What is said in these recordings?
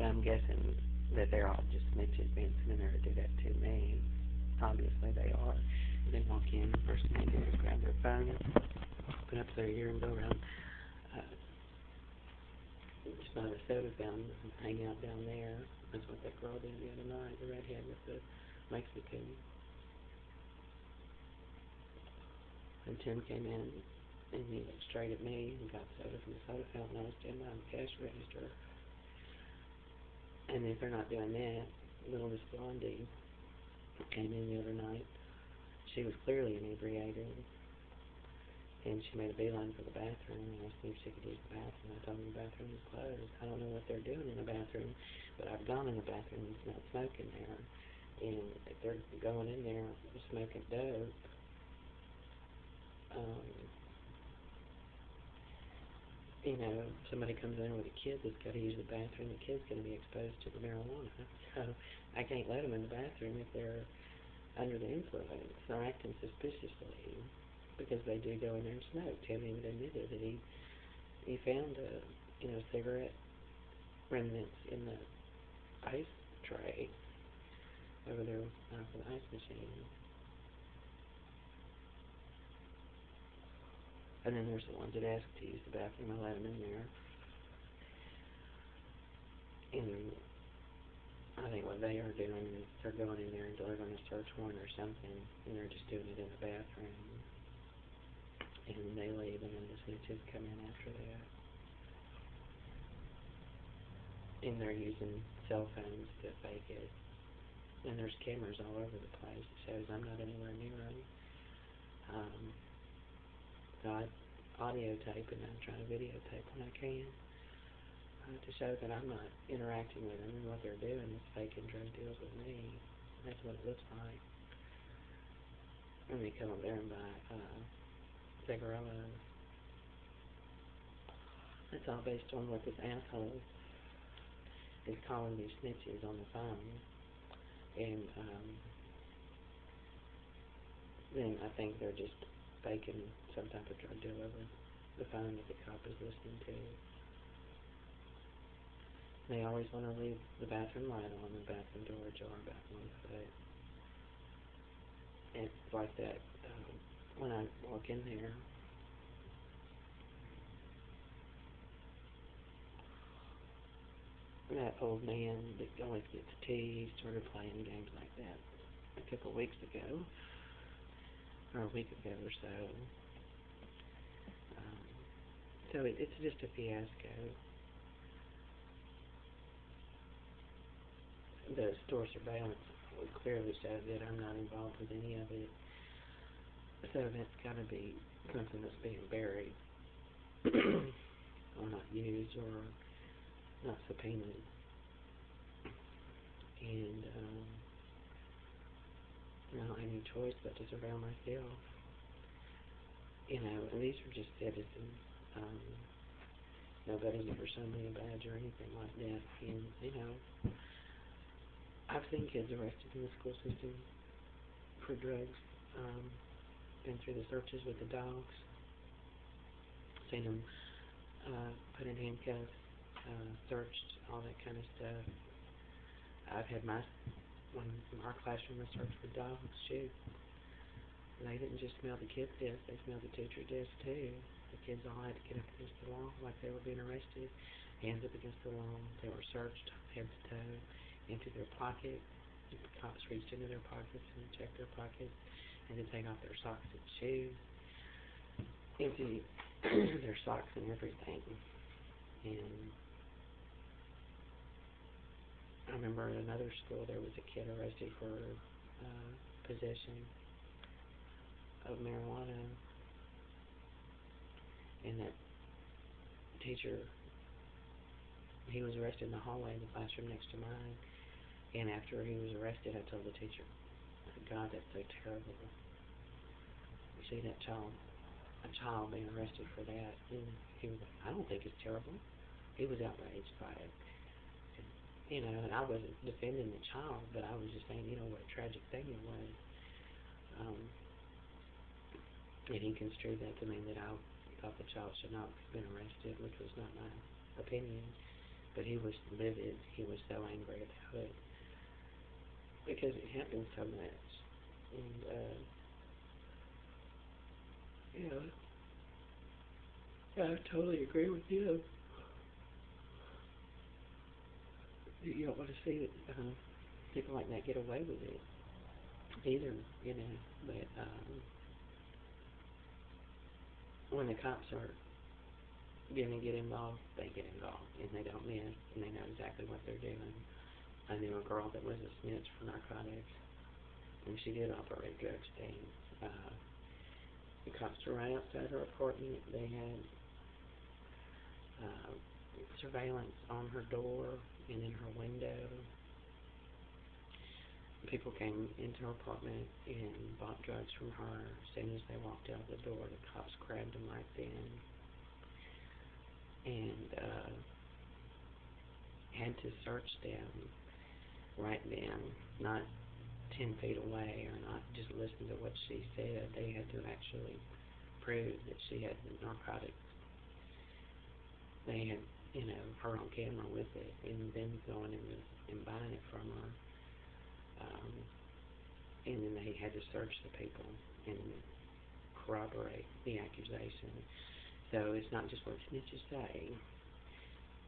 I'm guessing that they're all just snitches being sent in there to do that to me. Obviously they are. They walk in, first thing they do is grab their phone, put up their ear and go around, just by the soda fountain, hang out down there. That's what that girl did the other night, the redhead with the Mexican. And Tim came in and he looked straight at me and got soda from the soda fountain. I was standing behind the cash register. And if they're not doing that, little Miss Blondie came in the other night. She was clearly inebriated. And she made a beeline for the bathroom and asked me if she could use the bathroom. I told her the bathroom was closed. I don't know what they're doing in the bathroom, but I've gone in the bathroom and smelled smoke in there. And if they're going in there smoking dope, you know, somebody comes in with a kid that's got to use the bathroom, the kid's going to be exposed to the marijuana. So I can't let them in the bathroom if they're under the influence or acting suspiciously, because they do go in there and smoke. Tim even admitted that he found cigarette remnants in the ice tray over there for the ice machine. And then there's the ones that ask to use the bathroom. I let them in there. And I think what they are doing is they're going in there and delivering a search warrant or something, and they're just doing it in the bathroom. And they leave, and then the snitches come in after that. And they're using cell phones to fake it. And there's cameras all over the place. It shows I'm not anywhere near them. So I audio tape and I'm trying to videotape when I can to show that I'm not interacting with them, and what they're doing is faking drug deals with me. That's what it looks like. And they come up there and buy cigarillos. That's all based on what this asshole is calling these snitches on the phone. And then I think they're just faking some type of drug deal over the phone that the cop is listening to. They always want to leave the bathroom light on, the bathroom door ajar about 1 foot. And it's like that when I walk in there. That old man that always gets teased started playing games like that a couple of weeks ago, or a week ago or so. So it's just a fiasco. The store surveillance clearly showed that I'm not involved with any of it. So that's got to be something that's being buried, or not used, or not subpoenaed. And I don't have any choice but to surveil myself. You know, and these are just citizens. Nobody's ever shown me a badge or anything like that. And, you know, I've seen kids arrested in the school system for drugs. Been through the searches with the dogs. Seen them put in handcuffs, searched, all that kind of stuff. I've had our classroom was searched for dogs, too. They didn't just smell the kids' desk, they smelled the teacher's desk, too. The kids all had to get up against the wall like they were being arrested, hands up against the wall. They were searched head to toe, into their pockets. The cops reached into their pockets and checked their pockets, and then take off their socks and shoes, empty their socks and everything. And I remember at another school there was a kid arrested for possession of marijuana, and that teacher, he was arrested in the hallway in the classroom next to mine, and after he was arrested I told the teacher, God, that's so terrible. You see a child being arrested for that, and he was like, I don't think it's terrible. He was outraged by it. And, you know, and I wasn't defending the child, but I was just saying, you know, what a tragic thing it was. And he construed that to mean that I thought the child should not have been arrested, which was not my opinion. but he was livid. He was so angry about it because it happened so much. And, you know, I totally agree with you. You don't want to see people like that get away with it either, you know. But when the cops are going to get involved, they get involved, and they don't miss, and they know exactly what they're doing. I knew a girl that was a snitch for narcotics, and she did operate drug stings. The cops were right outside her apartment. They had surveillance on her door and in her window. People came into her apartment and bought drugs from her. As soon as they walked out the door, the cops grabbed them right then and had to search them right then, not 10 feet away or not just listen to what she said. They had to actually prove that she had narcotics. They had, you know, her on camera with it, and then going and buying it from her. And then they had to search the people and corroborate the accusation. So it's not just what snitches say.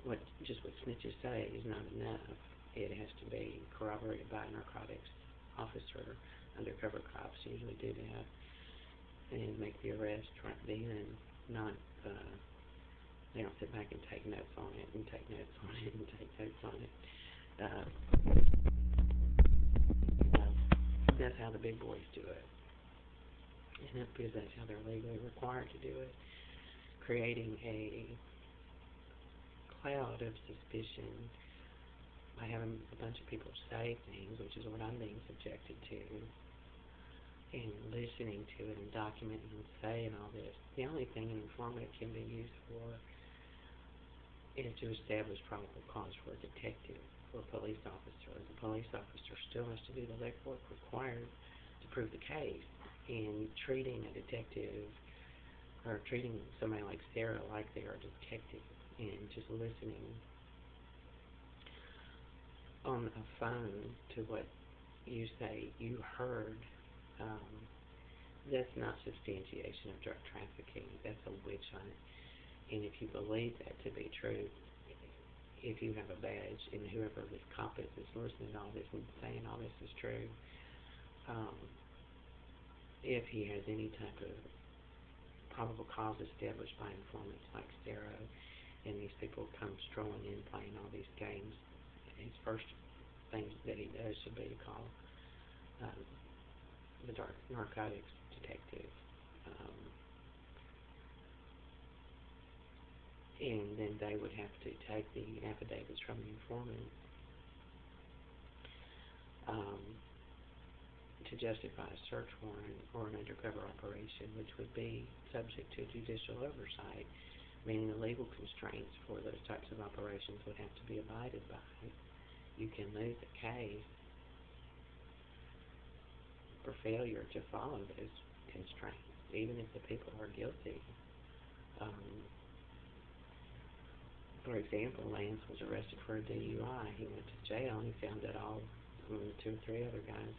What snitches say is not enough. It has to be corroborated by a narcotics officer. Undercover cops usually do that and make the arrest right then. Not they don't sit back and take notes on it and take notes on it and take notes on it. That's how the big boys do it, and that's because that's how they're legally required to do it, creating a cloud of suspicion by having a bunch of people say things, which is what I'm being subjected to, and listening to it and documenting and saying all this. The only thing an informant can be used for is to establish probable cause for a detective, for a police officer. The police officer still has to do the legwork required to prove the case. And treating a detective or treating somebody like Sarah like they are a detective and just listening on a phone to what you say you heard, that's not substantiation of drug trafficking. That's a witch hunt. And if you believe that to be true, if you have a badge and whoever this cop is that's listening to all this and saying all this is true, if he has any type of probable cause established by informants like Sarah, and these people come strolling in playing all these games, his first thing that he does should be to call the narcotics detective. And then they would have to take the affidavits from the informant to justify a search warrant or an undercover operation, which would be subject to judicial oversight, meaning the legal constraints for those types of operations would have to be abided by. You can lose a case for failure to follow those constraints, even if the people are guilty. For example, Lance was arrested for a DUI. He went to jail and he found that two or three other guys,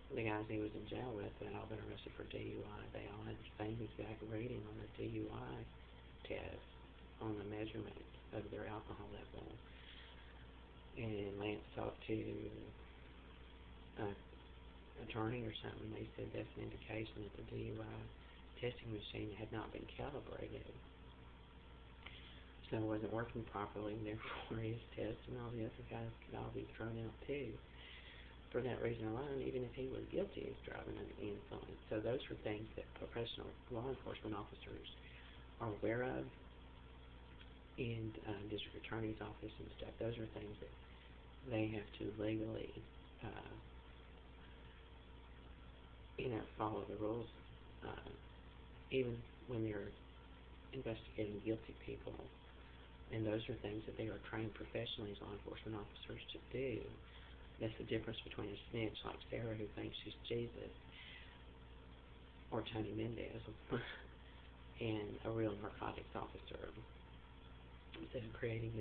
the guys he was in jail with, had all been arrested for DUI. They all had the same exact rating on their DUI test on the measurement of their alcohol level. And Lance talked to an attorney or something. They said that's an indication that the DUI testing machine had not been calibrated. So it wasn't working properly, and therefore his test and all the other guys could all be thrown out too. For that reason alone, even if he was guilty of driving under the influence. So those are things that professional law enforcement officers are aware of, and district attorney's office and stuff. Those are things that they have to legally, follow the rules, even when they're investigating guilty people. And those are things that they are trained professionally as law enforcement officers to do. That's the difference between a snitch like Sarah, who thinks she's Jesus, or Tony Mendez, and a real narcotics officer. Instead of creating